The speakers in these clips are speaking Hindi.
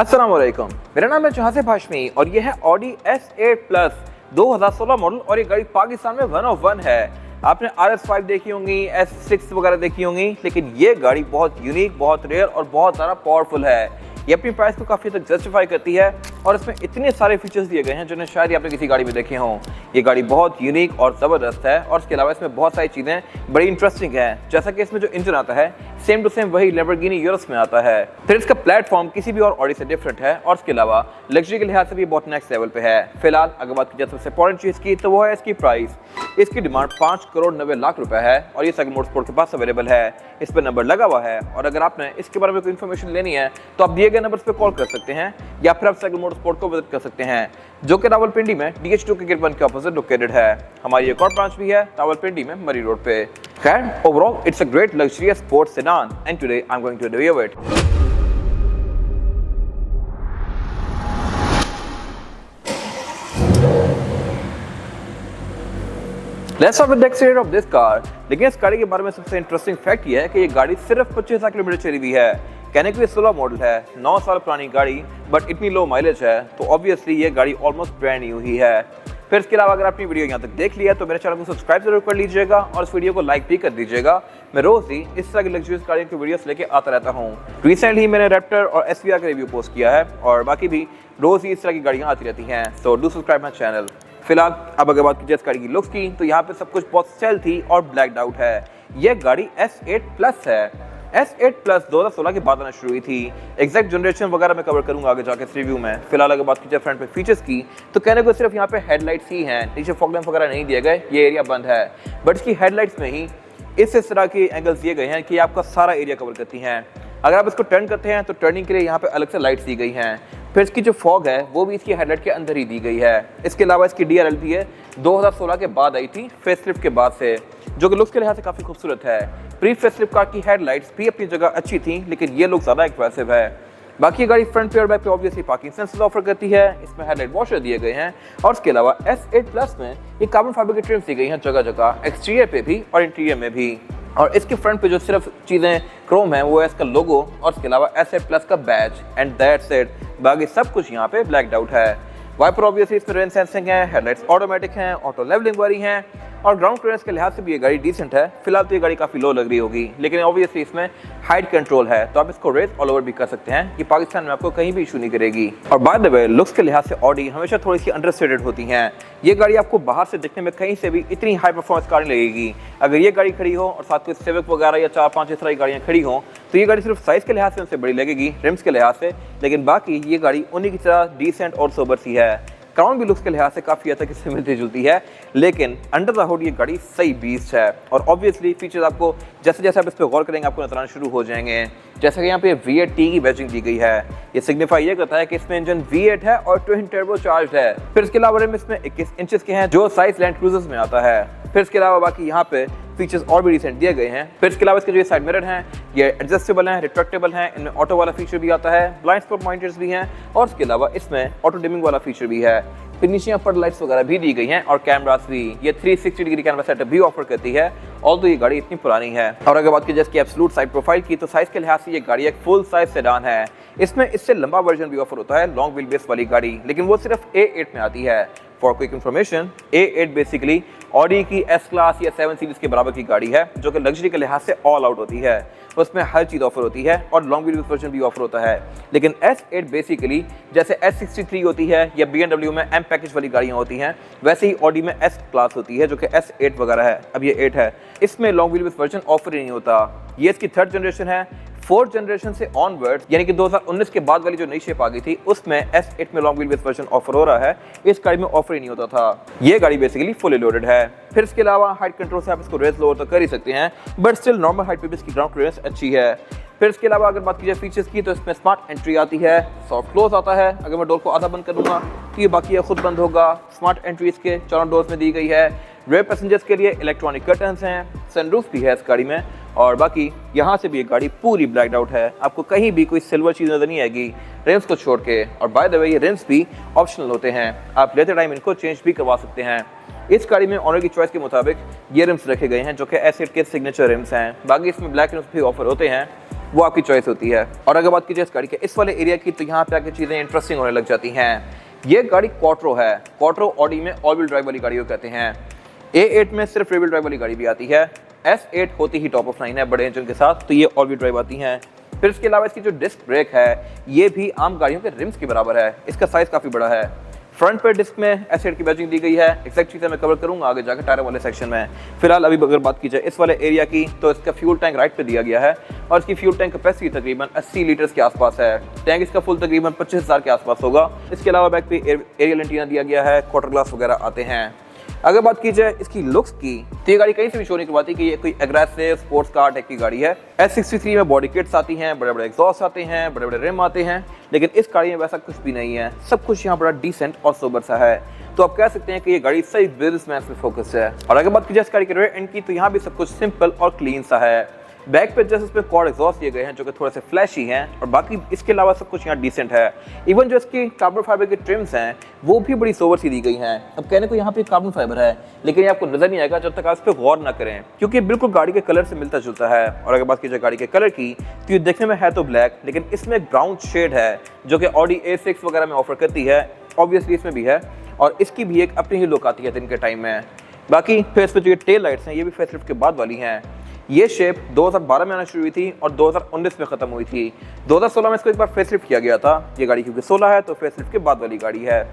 अस्सलाम वालेकुम, मेरा नाम है जहाज़ हाशमी और ये है ऑडी S8 प्लस 2016 मॉडल और ये गाड़ी पाकिस्तान में 1 ऑफ 1 है। आपने RS5 देखी होंगी, S6 वगैरह देखी होंगी, लेकिन ये गाड़ी बहुत यूनिक, बहुत रेयर और बहुत ज़्यादा पावरफुल है। ये अपनी प्राइस को काफ़ी तक जस्टिफाई करती है और इसमें इतने सारे फीचर्स दिए गए हैं जिन्हें शायद ही आपने किसी गाड़ी में देखे हों। ये गाड़ी बहुत यूनिक और ज़बरदस्त है और इसके अलावा इसमें बहुत सारी चीज़ें बड़ी इंटरेस्टिंग हैं, जैसा कि इसमें जो इंजन आता है सेम टू सेम वही लैम्बोर्गिनी यूरोस में आता है। फिर इसका प्लेटफॉर्म किसी भी और ऑडी से डिफरेंट है और इसके अलावा लग्जरी के लिहाज से भी बहुत नेक्स्ट लेवल पे है। फिलहाल अगर बात की जाए सबसे इंपॉर्टेंट चीज़ की तो वो है इसकी प्राइस। इसकी डिमांड 5 करोड़ 90 लाख रुपए है और ये सेगमेंट मोटरस्पोर्ट के पास अवेलेबल है। इस पर नंबर लगा हुआ है और अगर आपने इसके बारे में कोई इन्फॉर्मेशन लेनी है तो आप दिए गए नंबर पर कॉल कर सकते हैं या फिर आप सेगमेंट मोटरस्पोर्ट को विजिट कर सकते हैं, जो कि रावलपिंडी में DH2 के गेट 1 के ऑपोजिट लोकेटेड है। हमारी एक और ब्रांच भी है रावलपिंडी में मरी रोड पे। खैर, overall it's a great luxurious sports sedan and today I am going to review it. Let's start with the exterior of this car। लेकिन इस गाड़ी के बारे में सबसे इंटरेस्टिंग फैक्ट ये है कि ये गाड़ी सिर्फ 25,000 किलोमीटर चली हुई है। कहने के लिए 16 मॉडल है, 9 साल पुरानी गाड़ी, बट इतनी लो माइलेज है तो ऑब्वियसली ये गाड़ी ऑलमोस्ट ब्रांड न्यू ही है। फिर इसके अलावा अगर आपने वीडियो यहाँ तक देख लिया तो मेरे चैनल को सब्सक्राइब जरूर कर लीजिएगा और इस वीडियो को लाइक भी कर दीजिएगा। मैं रोज ही इस तरह की लग्जरियस गाड़ियों की वीडियोस लेके आता रहता हूँ। रिसेंटली मैंने रैप्टर और SVR का रिव्यू पोस्ट किया है और बाकी भी रोज ही इस तरह की गाड़ियाँ आती रहती हैं, so do subscribe my channel. फिलहाल अब अगर बात की इस गाड़ी की लुक्स की तो यहाँ पे सब कुछ बहुत स्टेल्थी और ब्लैक्ड आउट है। ये गाड़ी S8 प्लस है। S8 प्लस 2016 के बाद आना शुरू हुई थी। एग्जैक्ट जनरेशन वगैरह मैं कवर करूंगा आगे जाके इस रिव्यू में। फिलहाल अगर बात की जाए फ्रंट पे फीचर्स की तो कहने को सिर्फ यहाँ पे हेडलाइट्स ही हैं, नीचे फॉग लैंप वगैरह नहीं दिए गए, ये एरिया बंद है। बट इसकी हेडलाइट्स में ही इस तरह के एंगल्स दिए गए हैं कि आपका सारा एरिया कवर करती हैं। अगर आप इसको टर्न करते हैं तो टर्निंग के लिए यहाँ पे अलग से लाइट्स दी गई हैं। फिर इसकी जो फॉग है वो भी इसकी हेडलाइट के अंदर ही दी गई है। इसके अलावा इसकी DRL भी है, 2016 के बाद आई थी, फेसलिफ्ट के बाद से, जो कि लुक्स के लिहाज से काफ़ी खूबसूरत है। प्री फेसलिफ्ट कार की हेडलाइट्स भी अपनी जगह अच्छी थी, लेकिन ये लुक ज़्यादा एक्सप्रेसिव है। बाकी गाड़ी फ्रंट पे और बैक पे ऑब्वियसली पार्किंग सेंसर्स ऑफर करती है। इसमें हेडलाइट वॉशर दिए गए हैं और इसके अलावा S8 प्लस में ये कार्बन फाइबर की ट्रिम्स दी गई हैं जगह जगह, एक्सटीरियर पे भी और इंटीरियर में भी। और इसके फ्रंट पे जो सिर्फ चीज़ें क्रोम है वो है इसका लोगो और इसके अलावा S8 प्लस का बैज एंड दैट्स इट। बाकी सब कुछ यहाँ पे ब्लैक्ड आउट है। वाइपर ऑब्वियसली इसमें रेन सेंसिंग है, हेडलाइट्स ऑटोमेटिक हैं, ऑटो लेवलिंग वाली हैं और ग्राउंड क्लियरेंस के लिहाज से भी ये गाड़ी डिसेंट है। फिलहाल तो ये गाड़ी काफ़ी लो लग रही होगी, लेकिन ऑब्वियसली इसमें हाइट कंट्रोल है तो आप इसको रेस ऑल ओवर भी कर सकते हैं। ये पाकिस्तान में आपको कहीं भी इशू नहीं करेगी। और बाय द वे लुक्स के लिहाज से ऑडी हमेशा थोड़ी सी अंडरस्टेटेड होती हैं। ये गाड़ी आपको बाहर से दिखने में कहीं से भी इतनी हाई परफॉर्मेंस कार नहीं लगेगी। अगर ये गाड़ी खड़ी हो और साथ में सिविक वगैरह या 4-5 इस तरह की गाड़ियाँ खड़ी हों तो ये गाड़ी सिर्फ साइज़ के लिहाज से उनसे बड़ी लगेगी, रिम्स के लिहाज से, लेकिन बाकी ये गाड़ी उन्हीं की तरह डिसेंट और सोबर सी है। क्राउन भी लुक्स के लिहाज से काफ़ी हद तक इससे मिलती जुलती है, लेकिन अंडर द हुड ये गाड़ी सही बीस्ट है। और ऑब्वियसली फीचर्स आपको जैसे जैसे आप इस पर गौर करेंगे आपको नजर आना शुरू हो जाएंगे। जैसे कि यहाँ पे V8 की बैजिंग दी गई है, ये सिग्निफाई ये करता है कि इसमें इंजन V8 है और ट्विन टर्बो चार्ज है। फिर इसके अलावा रिम इसमें 21 इंचेस के हैं जो साइज लैंड क्रूजर्स में आता है। फिर इसके अलावा बाकी यहाँ पे फीचर्स और भी रिसेंट दिए गए हैं। फिर इसके अलावा इसके जो ये साइड मिरर हैं ये एडजस्टेबल हैं, रिट्रैक्टेबल हैं, इनमें ऑटो वाला फीचर भी आता है, ब्लाइंड स्पॉट मॉनिटर्स भी हैं और इसके अलावा इसमें ऑटो डिमिंग वाला फीचर भी है। फिर नीचे पर लाइट्स वगैरह भी दी गई हैं और कैमरास भी। ये 360 डिग्री कैमरा सेटअप भी ऑफर करती है, ऑल्दो ये गाड़ी इतनी पुरानी है। और अगर बात की जाए इसकी एब्सोल्यूट साइड प्रोफाइल की तो साइज के लिहाज से ये गाड़ी एक फुल साइज सेडान है। इसमें इससे लंबा वर्जन भी ऑफर होता है, लॉन्ग व्हील बेस वाली गाड़ी, लेकिन वो सिर्फ A8 में आती है। For quick information, A8 basically Audi की S क्लास या 7 सीरीज के बराबर की गाड़ी है, जो कि लग्जरी के लिहाज से ऑल आउट होती है। उसमें हर चीज़ ऑफर होती है और लॉन्ग व्हील वर्जन भी ऑफर होता है। लेकिन S8 बेसिकली जैसे S63 होती है या BMW में M पैकेज वाली गाड़ियाँ होती हैं, वैसे ही ऑडी में S क्लास होती है जो कि S8 वगैरह है। अब ये 8 है, इसमें लॉन्ग व्हील वर्जन ऑफर ही नहीं होता। ये इसकी 3rd जनरेशन है। 4th जनरेशन से ऑनवर्ड यानी कि 2019 के बाद वाली जो नई शेप आ गई थी उसमें S8 में long wheel base version offer हो रहा है। इस गाड़ी में ऑफर ही नहीं होता था। ये गाड़ी बेसिकली फुली लोडेड है। फिर इसके अलावा हाइट कंट्रोल से आप इसको रेस लोअर तो कर ही सकते हैं, बट स्टिल नॉर्मल हाइट पे भी इसकी ग्राउंड क्लियरेंस अच्छी है। फिर इसके अलावा अगर बात की जाए फीचर्स की तो इसमें स्मार्ट एंट्री आती है, सॉफ्ट क्लोज आता है। अगर मैं डोर को आधा बंद करूंगा तो ये बाकी खुद बंद होगा। स्मार्ट एंट्री इसके चारों डोर्स में दी गई है। रेयर पैसेंजर्स के लिए इलेक्ट्रॉनिक कर्टन्स हैं, सनरूफ भी है इस गाड़ी में और बाकी यहाँ से भी एक गाड़ी पूरी ब्लैक्ड आउट है। आपको कहीं भी कोई सिल्वर चीज़ नजर नहीं आएगी रिम्स को छोड़ के। और बाय द वे ये रिम्स भी ऑप्शनल होते हैं, आप लेते टाइम इनको चेंज भी करवा सकते हैं। इस गाड़ी में ऑनर की चॉइस के मुताबिक ये रिम्स रखे गए हैं जो कि S8 के सिग्नेचर रिम्स हैं। बाकी इसमें ब्लैक रिम्स भी ऑफर होते हैं। वो आपकी चॉइस होती है। और अगर बात कीजिए इस गाड़ी के इस वाले एरिया की, तो यहाँ पे आके चीज़ें इंटरेस्टिंग होने लग जाती हैं। ये गाड़ी क्वाट्रो है। क्वाट्रो ऑडी में ऑल व्हील ड्राइव वाली गाड़ी को कहते हैं। A8 में सिर्फ रियर व्हील ड्राइव वाली गाड़ी भी आती है। S8 होती ही टॉप ऑफ लाइन है बड़े इंजन के साथ, तो ये ऑल व्हील ड्राइव आती हैं। फिर इसके अलावा इसकी जो डिस्क ब्रेक है ये भी आम गाड़ियों के रिम्स के बराबर है। इसका साइज काफ़ी बड़ा है। फ्रंट पे डिस्क में S8 की बैजिंग दी गई है। एक्जैक्ट चीज़ें मैं कवर करूंगा आगे जाकर टायर वाले सेक्शन में। फिलहाल अभी अगर बात की जाए इस वाले एरिया की, तो इसका फ्यूल टैंक राइट पे दिया गया है और इसकी फ्यूल टैंक कैपेसिटी तकरीबन 80 लीटर्स के आसपास है। टैंक इसका फुल तकरीबन 25,000 के आसपास होगा। इसके अलावा बैक पे एरियल एंटीना दिया गया है, क्वार्टर ग्लास वगैरह आते हैं। अगर बात की जाए इसकी लुक्स की, तो ये गाड़ी कहीं से भी शो नहीं करवाती कि ये कोई एग्रेसिव स्पोर्ट्स कार टाइप की गाड़ी है। S63 में बॉडी किट्स आती हैं, बड़े बड़े एग्जॉस्ट आते हैं, बड़े बड़े रिम आते हैं, लेकिन इस गाड़ी में वैसा कुछ भी नहीं है। सब कुछ यहाँ बड़ा डिसेंट और सोबर सा है। तो आप कह सकते हैं कि ये गाड़ी सही बिजनेसमैन पे फोकस है। और अगर बात की जाए इस गाड़ी के रेयर एंड की, तो यहाँ भी सब कुछ सिंपल और क्लीन सा है। बैक पे जैसे इसमें क्वाड एग्जॉस्ट दिए गए हैं जो कि थोड़े से फ्लैशी हैं, और बाकी इसके अलावा सब कुछ यहाँ डिसेंट है। इवन जो इसकी कार्बन फाइबर की ट्रिम्स हैं वो भी बड़ी सोवर सी दी गई हैं। अब कहने को यहाँ पे कार्बन फाइबर है, लेकिन ये आपको नजर नहीं आएगा जब तक आप इस पर गौर ना करें, क्योंकि बिल्कुल गाड़ी के कलर से मिलता जुलता है। और अगर बात की जाए गाड़ी के कलर की, तो ये देखने में है तो ब्लैक, लेकिन इसमें ब्राउन शेड है जो कि ऑडी A6 वगैरह में ऑफर करती है। ऑब्वियसली इसमें भी है, और इसकी भी एक अपनी ही लुक आती है दिन के टाइम में। बाकी फेस पे जो ये टेल लाइट्स हैं ये भी फेसलिफ्ट के बाद वाली हैं। ये शेप 2012 में आना शुरू हुई थी और 2019 में खत्म हुई थी। 2016 में इसको एक बार फेसलिफ्ट किया गया था। ये गाड़ी क्योंकि 16 है तो फेसलिफ्ट के बाद वाली गाड़ी है।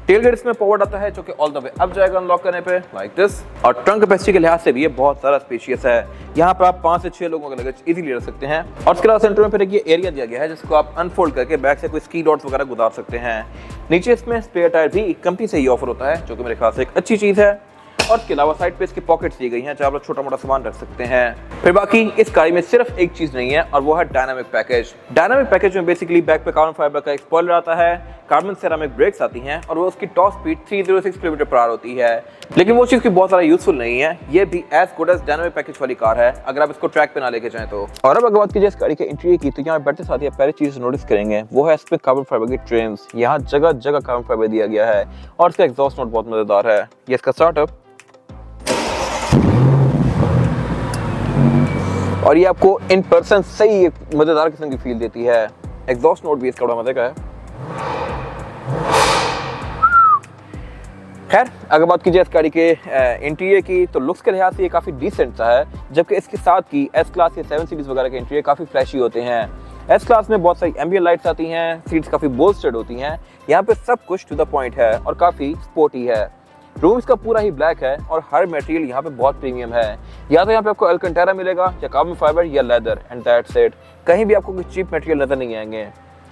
टेलगेट इसमें पावर्ड आता है जो कि ऑल द वे अप जाएगा अनलॉक करने पे, लाइक दिस। और ट्रंक कैपेसिटी के लिहाज से भी ये बहुत सारा स्पेशियस है। यहाँ पर आप 5 से 6 लोगों का लगेज इजीली रख सकते हैं। और इसके अलावा सेंटर में फिर एक ये एरिया दिया गया है जिसको आप अनफोल्ड करके बैक से कोई स्की डॉट्स वगैरह गुजार सकते हैं। नीचे इसमें स्पेयर टायर भी कंपनी से ही ऑफर होता है, जो कि मेरे ख्याल से एक अच्छी चीज़ है। और इसके अलावा साइड पे इसकी पॉकेट्स दी गई हैं जहाँ आप छोटा मोटा सामान रख सकते हैं। फिर बाकी इस गाड़ी में सिर्फ एक चीज नहीं है, और वो है डायनामिक पैकेज। डायनामिक पैकेज में बेसिकली बैक पे कार्बन फाइबर का एक स्पॉइलर आता है, कार्बन सेरामिक ब्रेक्स आती हैं, और वो उसकी top speed 306 kilometre per hour होती है। लेकिन वो चीज की बहुत सारा यूजफुल नहीं है। ये भी as good as dynamic package वाली कार है अगर आप इसको ट्रैक पे ना लेके जाएं तो। और अब अगर बात कीजिए इस गाड़ी के इंटीरियर की, तो यहाँ बैठते साथ ही पहली चीज नोटिस करेंगे वो है इस पे कार्बन फाइबर की ट्रिम्स। यहाँ जगह जगह कार्बन फाइबर दिया गया है, और इसका एग्जॉस्ट नोट बहुत मजेदार है। ये इसका स्टार्टअप, और ये आपको इन पर्सन सही एक मजेदार किस्म की फील देती है। एग्जॉस्ट नोट भी इसका बड़ा मजे का है। खैर अगर बात कीजिए इस गाड़ी के इंटीरियर की, तो लुक्स के लिहाज से ये काफी डिसेंट सा है, जबकि इसके साथ की एस क्लास या 7 सीरीज वगैरह के इंटीरियर काफी फ्लैशी होते हैं। एस क्लास में बहुत सारी एम्बिएंट लाइट्स आती हैं, सीट्स काफी बोल्स्टर्ड होती हैं। यहाँ पे सब कुछ टू द पॉइंट है और काफी स्पोर्टी है। रूम इसका पूरा ही ब्लैक है, और हर मटेरियल यहाँ पे बहुत प्रीमियम है। या तो यहाँ पे आपको अल्कंटारा मिलेगा, या कार्बन फाइबर, या लेदर, एंड दैट्स इट। कहीं भी आपको कोई चीप मटेरियल नजर नहीं आएंगे।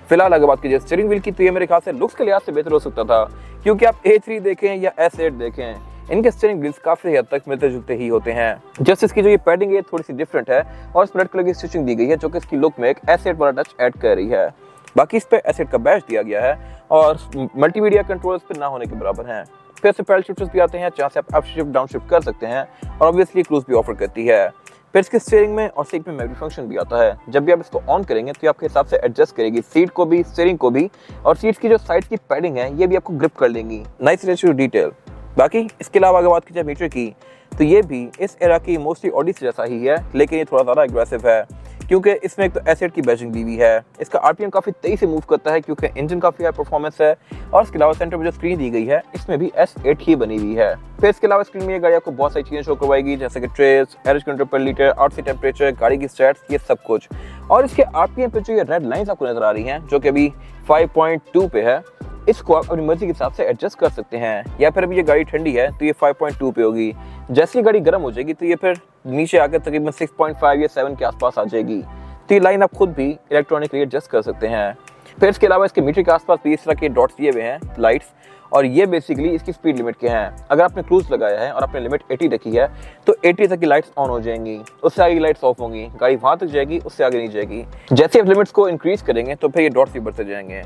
फिलहाल अगर बात कीजिए स्टीयरिंग व्हील की, तो ये मेरे ख्याल से लुक्स के लिहाज से बेहतर हो सकता था, क्योंकि आप A3 देखें या S8 देखें, इनके स्टीयरिंग व्हील्स काफी हद तक मिलते जुलते ही होते हैं। जस्ट इसकी जो ये पैडिंग है थोड़ी सी डिफरेंट है, और इस रेड कलर की स्टिचिंग दी गई है जो कि इसकी लुक में एक S8 वाला टच ऐड कर रही है। बाकी इस पे S8 का बैच दिया गया है, और मल्टीमीडिया कंट्रोल्स पे ना होने के बराबर हैं। फिर से पैडल शिफ्टर्स भी आते हैं जहाँ से आप अप शिफ्ट डाउन शिफ्ट कर सकते हैं, और ऑब्वियसली क्रूज भी ऑफर करती है। फिर इसके स्टीयरिंग में और सीट में मैग्नेटिक फंक्शन भी आता है। जब भी आप इसको ऑन करेंगे तो ये आपके हिसाब से एडजस्ट करेगी सीट को भी, स्टीयरिंग को भी, और सीट्स की जो साइड की पैडिंग है ये भी आपको ग्रिप कर लेंगी। Nice ratio detail. बाकी इसके अलावा अगर बात की जाए मीटर की, तो ये भी इस एरा की मोस्टली ऑडी से जैसा ही है, लेकिन ये थोड़ा ज़्यादा एग्रेसिव है, क्योंकि इसमें एक तो S8 की बैजिंग दी हुई है। इसका RPM काफ़ी तेज़ी से मूव करता है क्योंकि इंजन काफ़ी हाई परफॉर्मेंस है। और इसके अलावा सेंटर में जो स्क्रीन दी गई है इसमें भी S8 ही बनी हुई है। फिर इसके अलावा स्क्रीन में ये गाड़ी आपको बहुत सारी चीज़ें शो करवाएगी, जैसे कि ट्रेस, एवरेज किलोमीटर पर लीटर, आउटसाइड टेम्परेचर, गाड़ी की स्टैट्स, ये सब कुछ। और इसके RPM पे जो ये रेड लाइन्स आपको नजर आ रही हैं, जो कि अभी 5.2 पे है, इसको आप अपनी मर्जी के हिसाब से एडजस्ट कर सकते हैं। या फिर अभी ये गाड़ी ठंडी है तो ये 5.2 पे होगी। जैसे ही गाड़ी गर्म हो जाएगी तो ये फिर नीचे आकर तकरीबन 6.5 या 7 के आसपास आ जाएगी। तो ये लाइन आप खुद भी इलेक्ट्रॉनिकली एडजस्ट कर सकते हैं। फिर इसके अलावा इसके मीटर के आसपास भी इस तरह के डॉट्स दिए हुए हैं, लाइट्स, और ये बेसिकली इसकी स्पीड लिमिट के हैं। अगर आपने क्रूज लगाया है और आपने लिमिट 80 रखी है तो 80 तक की लाइट्स ऑन हो जाएंगी, उससे आगे लाइट्स ऑफ होंगी, गाड़ी वहां तक जाएगी, उससे आगे नहीं जाएगी। जैसे आप लिमिट्स को इंक्रीज करेंगे तो फिर ये डॉट्स भी बढ़ते जाएंगे।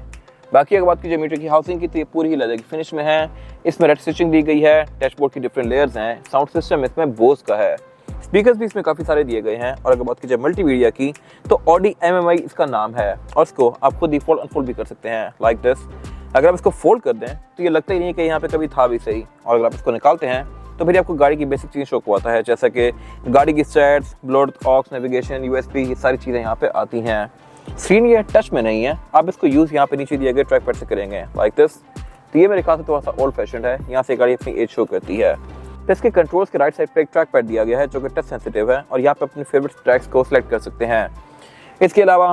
बाकी अगर बात कीजिए मीटर की हाउसिंग की, तो ये पूरी ही लेदर की फिनिश में है। इसमें रेड स्टिचिंग दी गई है, डैशबोर्ड की डिफरेंट लेयर्स हैं, साउंड सिस्टम इसमें बोस का है, स्पीकर्स भी इसमें काफी सारे दिए गए हैं। और अगर बात कीजिए मल्टीमीडिया की, तो ऑडी MMI इसका नाम है, और इसको आप खुद ही फोल्ड अनफोल्ड भी कर सकते हैं, लाइक दिस। अगर आप इसको फोल्ड कर दें तो ये लगता ही नहीं कि यहाँ पे कभी था भी सही, और अगर आप इसको निकालते हैं तो फिर आपको गाड़ी की बेसिक चीज़ शो करवाता है, जैसा कि गाड़ी की stats, bluetooth, aux, navigation, USB, ये सारी चीज़ें यहाँ पे आती हैं। स्क्रीन ये टच में नहीं है, आप इसको यूज़ यहाँ पे नीचे दिए गए ट्रैक पैड से करेंगे लाइक दिस। तो ये मेरे ख्याल से थोड़ा सा ओल्ड फैशन है, यहाँ से गाड़ी अपनी एज शो करती है। तो इसके कंट्रोल्स के राइट साइड पे एक ट्रैक पैड दिया गया है जो कि टच सेंसिटिव है और यहाँ पे अपने फेवरेट ट्रैक्स को सिलेक्ट कर सकते हैं। इसके अलावा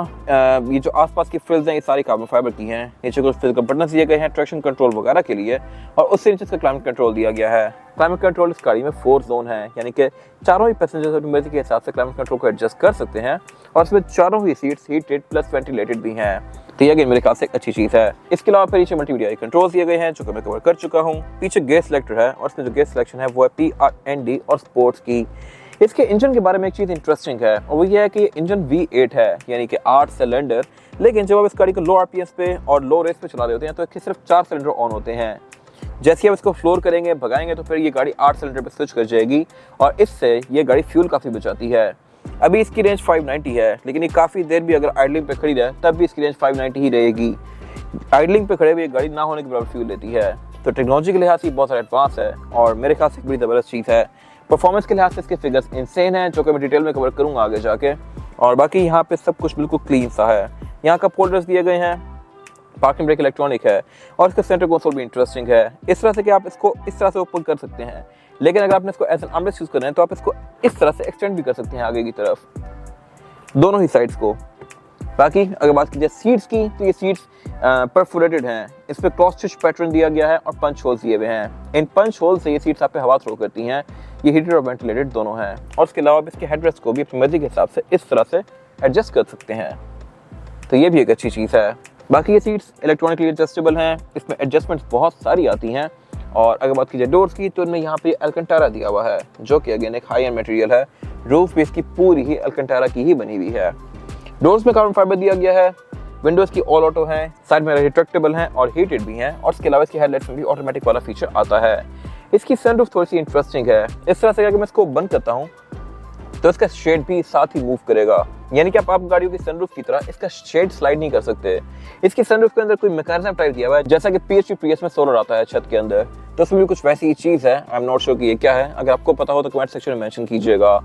ये जो आसपास की फ्रिल्स हैं ये सारी कार्बन फाइबर की हैं। नीचे कुछ फिजिकल बटन दिए गए हैं ट्रैक्शन कंट्रोल वगैरह के लिए, और उससे नीचे इसका क्लाइमेट कंट्रोल दिया गया है। क्लाइमेट कंट्रोल इस गाड़ी में 4 जोन है, यानी कि चारों ही पैसेंजर्स अपनी मर्जी के हिसाब से क्लाइमेट कंट्रोल को एडजस्ट कर सकते हैं, और इसमें चारों ही सीट्स हीटेड प्लस वेंटिलेटेड भी हैं। तो ये मेरे ख्याल से एक अच्छी चीज़ है। इसके अलावा फिर नीचे मल्टीमीडिया कंट्रोल्स दिए गए हैं जो कि मैं कवर कर चुका हूँ। पीछे गेयर सिलेक्टर है और इसमें जो गेयर सिलेक्शन है वो है PRND और स्पोर्ट्स की। इसके इंजन के बारे में एक चीज़ इंटरेस्टिंग है और वो ये है कि ये इंजन V8 है, यानी कि 8 सिलेंडर। लेकिन जब आप इस गाड़ी को लो RPS पे और लो रेस पे चला रहे होते हैं तो इसके सिर्फ 4 सिलेंडर ऑन होते हैं। जैसे आप इसको फ्लोर करेंगे, भगाएंगे, तो फिर ये गाड़ी 8 सिलेंडर पे स्विच कर जाएगी और इससे ये गाड़ी फ्यूल काफ़ी बचाती है। अभी इसकी रेंज 590 है, लेकिन ये काफ़ी देर भी अगर आइडलिंग पे खड़ी रहे तब भी इसकी रेंज 590 ही रहेगी। आइडलिंग पे खड़े हुए गाड़ी ना होने के बराबर फ्यूल लेती है। तो टेक्नोलॉजी के लिहाज से बहुत सारा एडवांस है और मेरे ख्याल से एक बड़ी ज़बरदस्त चीज़ है। परफॉर्मेंस के लिहाज से इसके फिगर्स इंसेन हैं जो कि मैं डिटेल में कवर करूँगा आगे जाके। और बाकी यहाँ पे सब कुछ बिल्कुल क्लीन सा है। यहाँ का फोल्डर्स दिए गए हैं, पार्किंग ब्रेक इलेक्ट्रॉनिक है और इसका सेंटर कंसोल भी इंटरेस्टिंग है इस तरह से कि आप इसको इस तरह से ओपन कर सकते हैं, लेकिन अगर आपने इसको एज एन आर्मरेस्ट यूज़ कर रहे हैं तो आप इसको इस तरह से एक्सटेंड भी कर सकते हैं आगे की तरफ, दोनों ही साइड्स को। बाकी अगर बात की जाए सीट्स की, तो ये सीट्स परफोरेटेड हैं। इस पर क्रॉस स्टिच पैटर्न दिया गया है और पंच होल्स दिए हुए हैं। इन पंच होल से ये सीट्स आप पे हवा थ्रो करती हैं। ये हीटेड और वेंटिलेटेड दोनों हैं और इसके अलावा आप इसके हेडरेस्ट को भी अपनी मर्जी के हिसाब से इस तरह से एडजस्ट कर सकते हैं। तो ये भी एक अच्छी चीज़ है। बाकी ये सीट्स इलेक्ट्रॉनिकली एडजस्टेबल हैं, इसमें एडजस्टमेंट्स बहुत सारी आती हैं। और अगर बात की जाए डोर्स की, तो इनमें यहाँ पे अल्कंटारा दिया हुआ है जो कि अगेन एक हाई एंड मटेरियल है। रूफ भी इसकी पूरी ही अल्कंटारा की ही बनी हुई है। डोर्स में कार्बन फाइबर दिया गया है। विंडोज़ की ऑल ऑटो हैं, साइड में रिट्रैक्टेबल हैं और हीटेड भी हैं, और इसके अलावा इसकी हेडलाइट्स में भी ऑटोमेटिक वाला फीचर आता है। इसकी सनरूफ थोड़ी सी इंटरेस्टिंग है। इस तरह से अगर मैं इसको बंद करता हूँ तो इसका शेड भी साथ ही मूव करेगा, यानी कि आप गाड़ियों की सनरूफ की तरह इसका शेड स्लाइड नहीं कर सकते। इसकी सनरूफ के अंदर कोई मैकेनिज्म टाइप दिया हुआ है, जैसा कि PHEV Prius में सोलर आता है छत के अंदर, तो उसमें भी कुछ वैसी ही चीज़ है। आई एम नॉट श्योर कि ये क्या है, अगर आपको पता हो तो कमेंट सेक्शन में मेंशन कीजिएगा।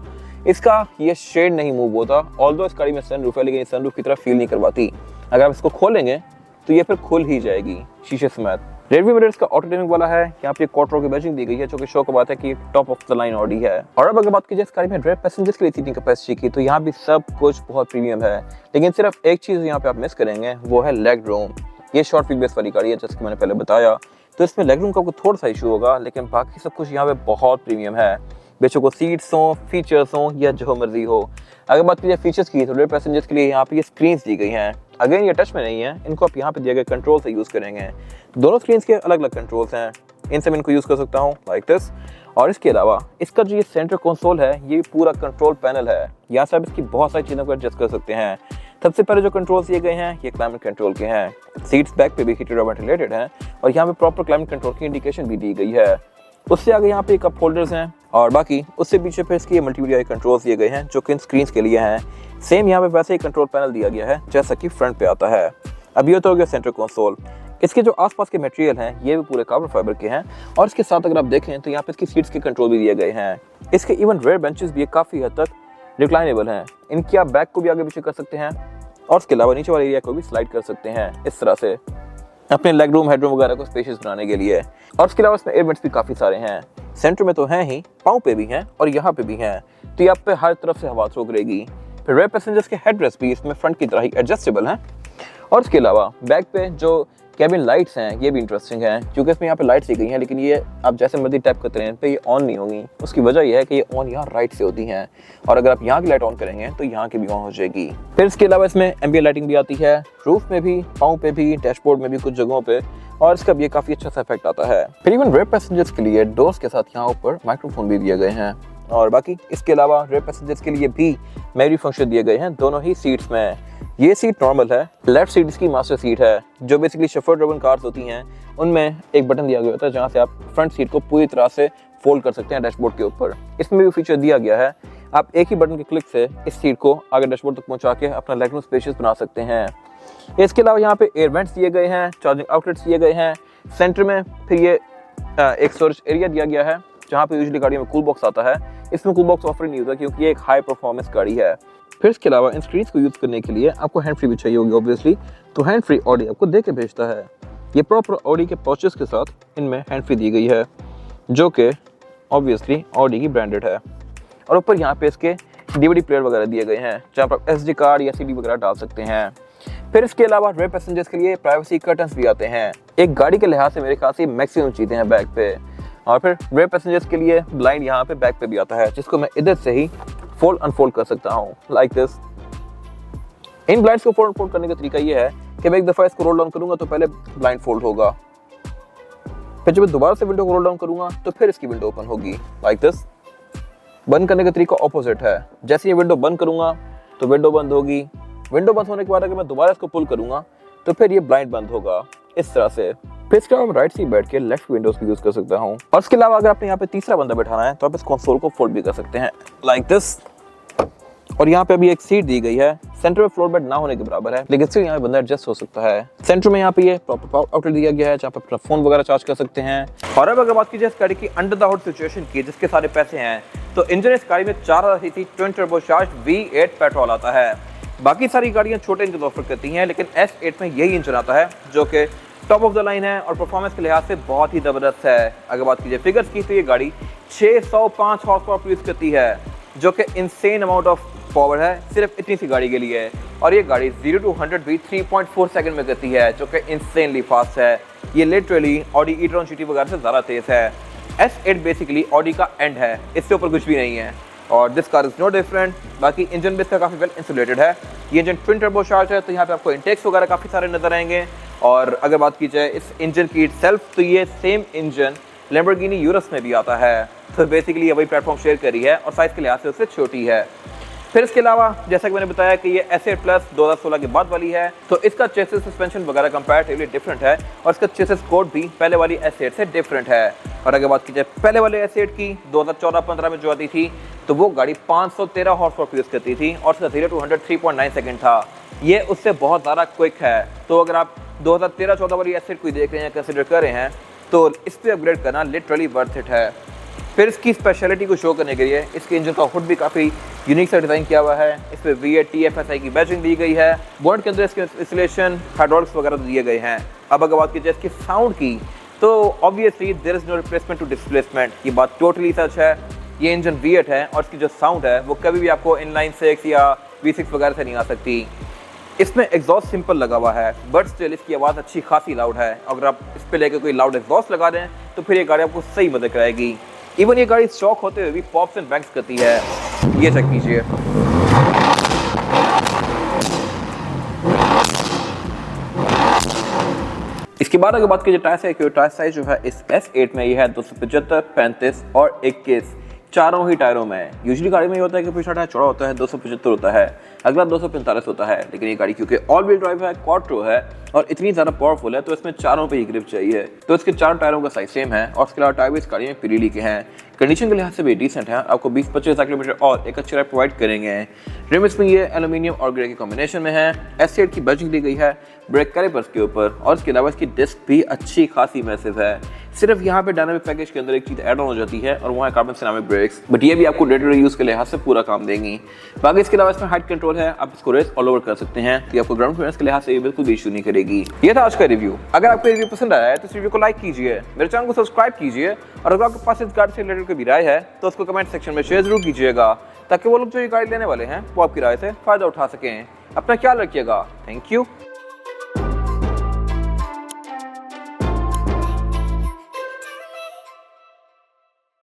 इसका ये शेड नहीं मूव होता, ऑल्दो इस गाड़ी में सनरूफ है, लेकिन ये सनरूफ की तरह फील नहीं करवाती। अगर आप इसको खोलेंगे तो ये फिर खुल ही जाएगी शीशे समेत। रेयरव्यू मिरर्स का ऑटो डिमिंग वाला है। यहाँ पे क्वार्टर की बैजिंग दी गई है जो कि शो का बात है कि top of the line Audi है। और अब अगर बात की जाए इस गाड़ी में ड्राइव पैसेंजर्स के लिए सीटिंग कैपेसिटी की, तो यहाँ भी सब कुछ बहुत प्रीमियम है, लेकिन सिर्फ एक चीज़ यहाँ पे आप मिस करेंगे, वो है लेग रूम। ये शॉर्ट व्हील बेस वाली गाड़ी है जैसे कि मैंने पहले बताया, तो इसमें लेग रूम का आपको थोड़ा सा इशू होगा, लेकिन बाकी सब कुछ यहाँ पे बहुत प्रीमियम है। बेशक वो सीट्स हों, फीचर्स हों या जो मर्जी हो। अगर बात की जाए फीचर्स की, तो रेयर पैसेंजर्स के लिए यहाँ पे ये स्क्रीन्स दी गई हैं। अगेन ये टच में नहीं है, इनको आप यहाँ पे दिए गए कंट्रोल से यूज़ करेंगे। दोनों स्क्रीन्स के अलग अलग कंट्रोल्स हैं, इनसे मैं इनको यूज़ कर सकता हूँ लाइक दिस। और इसके अलावा इसका जो ये सेंटर कंसोल है ये पूरा कंट्रोल पैनल है, यहाँ से आप इसकी बहुत सारी चीज़ों को एडजस्ट कर सकते हैं। सबसे पहले जो कंट्रोल्स दिए गए हैं ये क्लाइमेट कंट्रोल के हैं। सीट्स बैक पे भी हीटेड और वेंटिलेटेड हैं और यहाँ पे प्रॉपर क्लाइमेट कंट्रोल की इंडिकेशन भी दी गई है। उससे आगे यहाँ पे कप होल्डर्स हैं और बाकी उससे पीछे फिर इसके मल्टीमीडिया कंट्रोल्स दिए गए हैं जो कि इन स्क्रीन्स के लिए हैं। सेम यहाँ पे वैसे ही कंट्रोल पैनल दिया गया है जैसा कि फ्रंट पे आता है। अब ये तो हो गया सेंटर कंसोल। इसके जो आसपास के मटेरियल हैं ये भी पूरे कार्बन फाइबर के हैं और इसके साथ अगर आप देखें तो यहाँ पे इसकी सीट्स के कंट्रोल भी दिए गए हैं। इसके इवन रेयर बेंचेस भी काफ़ी हद तक रिक्लाइनेबल हैं, इनकी आप बैक को भी आगे पीछे कर सकते हैं और इसके अलावा नीचे वाले एरिया को भी स्लाइड कर सकते हैं इस तरह से अपने लेग रूम, हेडरूम वगैरह को स्पेशियस बनाने के लिए। और इसके अलावा इसमें एयरवेंट्स भी काफ़ी सारे हैं, सेंटर में तो हैं ही, पाँव पे भी हैं और यहाँ पे भी हैं, तो ये आप पे हर तरफ से हवा थ्रो करेगी। फिर रेयर पैसेंजर्स के हेडरेस्ट भी इसमें फ्रंट की तरह ही एडजस्टेबल हैं। और इसके अलावा बैक पे जो कैबिन लाइट्स हैं ये भी इंटरेस्टिंग हैं, क्योंकि इसमें यहाँ पे लाइट्स दी गई हैं, लेकिन ये आप जैसे मर्जी टैप करते हैं पे ये ऑन नहीं होंगी। उसकी वजह यह है कि ये ऑन यहाँ राइट से होती हैं और अगर आप यहाँ की लाइट ऑन करेंगे तो यहाँ की भी ऑन हो जाएगी। फिर इसके अलावा इसमें एम्बिएंट लाइटिंग भी आती है, रूफ में भी, पाँव पे भी, डैशबोर्ड में भी कुछ जगहों पे, और इसका भी काफ़ी अच्छा सा इफेक्ट आता है। फिर इवन रेयर पैसेंजर्स के लिए डोर्स के साथ यहाँ ऊपर माइक्रोफोन भी दिए गए हैं और बाकी इसके अलावा रेयर पैसेंजर्स के लिए भी मेमोरी फंक्शन दिए गए हैं दोनों ही सीट्स में। ये सीट नॉर्मल है, लेफ्ट सीट इसकी मास्टर सीट है जो बेसिकली शफर ड्रिवन कार्स होती हैं उनमें एक बटन दिया गया होता है जहाँ से आप फ्रंट सीट को पूरी तरह से फोल्ड कर सकते हैं डैशबोर्ड के ऊपर। इसमें भी फीचर दिया गया है, आप एक ही बटन के क्लिक से इस सीट को आगे डैशबोर्ड तक पहुँचा के अपना लेग रूम स्पेशियस बना सकते हैं। इसके अलावा यहाँ पे एयर वेंट्स दिए गए हैं, चार्जिंग आउटलेट्स दिए गए हैं। सेंटर में फिर ये एक स्टोरेज एरिया दिया गया है जहाँ पे यूजुअली गाड़ी में कूल बॉक्स आता है, इसमें कूल बॉक्स ऑफर नहीं होता क्योंकि ये एक हाई परफॉर्मेंस गाड़ी है। फिर इसके अलावा इन स्क्रीन्स को यूज़ करने के लिए आपको हैंड फ्री भी चाहिए होगी ऑब्वियसली, तो हैंड फ्री ऑडी आपको दे के भेजता है। ये प्रॉपर ऑडी के पाउचेस के साथ इनमें हैंड फ्री दी गई है, जो कि ऑब्वियसली ऑडी की ब्रांडेड है। और ऊपर यहाँ पे इसके डीवीडी प्लेयर वगैरह दिए गए हैं, जहाँ पर SD कार्ड या CD वगैरह डाल सकते हैं। फिर इसके अलावा रेयर पैसेंजर्स के लिए प्राइवेसी कर्टन्स भी आते हैं। एक गाड़ी के लिहाज से मेरे ख्याल से मैक्सिमम चीज़ें हैं बैग पे। और फिर रेयर पैसेंजर्स के लिए ब्लाइंड यहाँ पे बैग पे भी आता है, जिसको मैं इधर से ही फोल्ड अनफोल्ड कर सकता हूँ लाइक दिस। इन ब्लाइंड्स को फोल्ड अनफोल्ड करने का तरीका ये है कि मैं एक दफ़ा इसको रोल डाउन करूंगा तो पहले ब्लाइंड फोल्ड होगा, फिर जब मैं दोबारा से विंडो को रोल डाउन करूंगा तो फिर इसकी विंडो ओपन होगी लाइक दिस। बंद करने का तरीका ऑपोजिट है, जैसे ये विंडो बंद करूंगा तो विंडो बंद होगी, विंडो बंद होने के बाद अगर मैं दोबारा इसको पुल करूंगा तो फिर ये ब्लाइंड बंद होगा, इस तरह से। फिर इसके अलावा राइट साइड बैठ के लेफ्ट विंडोज को यूज कर सकता हूँ। और इसके अलावा अगर आपने यहाँ पे तीसरा बंदा बैठाना है तो आप इस कंसोल को फोल्ड भी कर सकते हैं लाइक दिस। और यहाँ पे अभी एक सीट दी गई है, सेंटर में फ्लोर बेड ना होने के बराबर है, लेकिन सिर्फ यहाँ पे बंदा एडजस्ट हो सकता है। सेंटर में यहाँ पे ये प्रॉपर पावर आउटलेट दिया गया है, जहाँ पे अपना फोन वगैरह चार्ज कर सकते हैं। और अब अगर बात कीजिए इस गाड़ी की अंडर द हुड सिचुएशन की, जिसके सारे पैसे हैं, तो इंजन इस गाड़ी में 4000 CC twin turbocharged V8 petrol आता है। बाकी सारी गाड़ियाँ छोटे इंजन ऑफर करती हैं, लेकिन S8 में यही इंजन आता है जो कि टॉप ऑफ द लाइन है और परफॉर्मेंस के लिहाज से बहुत ही ज़बरदस्त है। अगर बात कीजिए फिगर्स की तो ये गाड़ी 605 हॉर्स पावर प्रोड्यूस करती है, जो कि इंसेन अमाउंट ऑफ पावर है सिर्फ इतनी सी गाड़ी के लिए। और ये गाड़ी 0 to 100 भी 3.4 सेकंड में करती है, जो कि इंसेनली फास्ट है। ये लिटरली ऑडी e-tron GT वगैरह से ज़्यादा तेज़ है। S8 बेसिकली ऑडी का एंड है, इससे ऊपर कुछ भी नहीं है। और this car is no different. बाकी इंजन बेस का काफ़ी वेल इंसुलेटेड है। ये इंजन ट्विन टर्बोचार्ज है, तो यहाँ पे आपको इंटेक्स वगैरह काफ़ी सारे नजर आएंगे। और अगर बात की जाए इस इंजन की इटसेल्फ, तो ये सेम इंजन लैम्बोर्गिनी यूरस में भी आता है, तो बेसिकली ये वही प्लेटफॉर्म शेयर करी है और साइज़ के लिहाज से उससे छोटी है। फिर इसके अलावा जैसा कि मैंने बताया कि ये S8 प्लस 2016 के बाद वाली है, तो इसका चेसिस सस्पेंशन वगैरह कंपैरेटिवली डिफरेंट है और इसका चेसिस कोड भी पहले वाली S8 से डिफरेंट है। और अगर बात की जाए पहले वाले S8 की 2014-15 में जो आती थी, तो वो गाड़ी 513 हॉर्स पावर प्रोड्यूस करती थी और इसका 0 to 100 3.9 सेकंड था। ये उससे बहुत ज़्यादा क्विक है। तो अगर आप 2013-14 वाली S8 को देख रहे हैं, कंसिडर कर रहे हैं, तो इस पर अपग्रेड करना लिटरली वर्थ इट है। फिर इसकी स्पेशलिटी को शो करने के लिए इसके इंजन का हुड भी काफ़ी यूनिक सा डिज़ाइन किया हुआ है। इस पर V8 TFSI की बैजिंग दी गई है। बोर्ड के अंदर इसके इंस्टॉलेशन हाइड्रोलिक्स वगैरह दिए गए हैं। अब अगर बात की जाए इसकी साउंड की, तो obviously there is no replacement to displacement, ये बात टोटली सच है। ये इंजन V8 है और इसकी जो साउंड है वो कभी भी आपको इनलाइन 6 या V6 वगैरह से नहीं आ सकती। इसमें एग्जॉस्ट सिंपल लगा हुआ है, बट स्टिल इसकी आवाज़ अच्छी खासी लाउड है। अगर आप इस पर लेकर कोई लाउड एग्जॉस्ट लगा दें तो फिर ये गाड़ी आपको सही मदद कराएगी। इवन ये गाड़ी शॉक होते हुए भी पॉप्स एंड बैंग्स करती है, ये चेक कीजिए। इसके बाद अगर बात कीजिए टायर साइज जो है इस S8 में ये है 275, 35 और 21, चारों ही टायरों में। यूजुअली गाड़ी में ये होता है कि पिछला टायर चौड़ा होता है, 275 होता है, अगला 245 होता है, लेकिन ये गाड़ी क्योंकि ऑल व्हील ड्राइव है, क्वाड्रो है और इतनी ज़्यादा पावरफुल है, तो इसमें चारों पे ही ग्रिप चाहिए। तो इसके चार टायरों का साइज सेम है और इसके अलावा टायर भी इस गाड़ी में पिरीली के हैं। कंडीशन के लिहाज से भी डिसेंट है, आपको 20-25 किलोमीटर और एक अच्छी राइड प्रोवाइड करेंगे। रिम इसमें ये एल्यूमिनियम और ग्रे के कॉम्बिनेशन में है। S8 की बैजिंग दी गई है ब्रेक कैलिपर्स के ऊपर और इसके अलावा इसकी डिस्क भी अच्छी खासी मैसिव है। सिर्फ यहाँ पे डायनामिक पैकेज के अंदर एक चीज़ ऐड ऑन हो जाती है और वो है कार्बन सिनेमैटिक ब्रेक्स, बट ये भी आपको डे टू डे यूज़ के लिहाज से पूरा काम देंगी। बाकी इसके अलावा इसमें हाइट कंट्रोल है, आप इसको रेस ऑल ओवर कर सकते हैं, तो आपको ग्राउंड क्लियरेंस के लिहाज से ये बिल्कुल भी इशू नहीं करेगी। ये था आज का रिव्यू। अगर आपको रिव्यू पसंद आया है तो इस वीडियो को लाइक कीजिए, मेरे चैनल को सब्सक्राइब कीजिए और अगर आपके पास इस गाड़ी से रिलेटेड कोई भी राय है तो उसको कमेंट सेक्शन में शेयर जरूर कीजिएगा, ताकि वो लोग जो ये गाड़ी लेने वाले हैं वो आपकी राय से फायदा उठा सकें। अपना ख्याल रखिएगा। Thank you.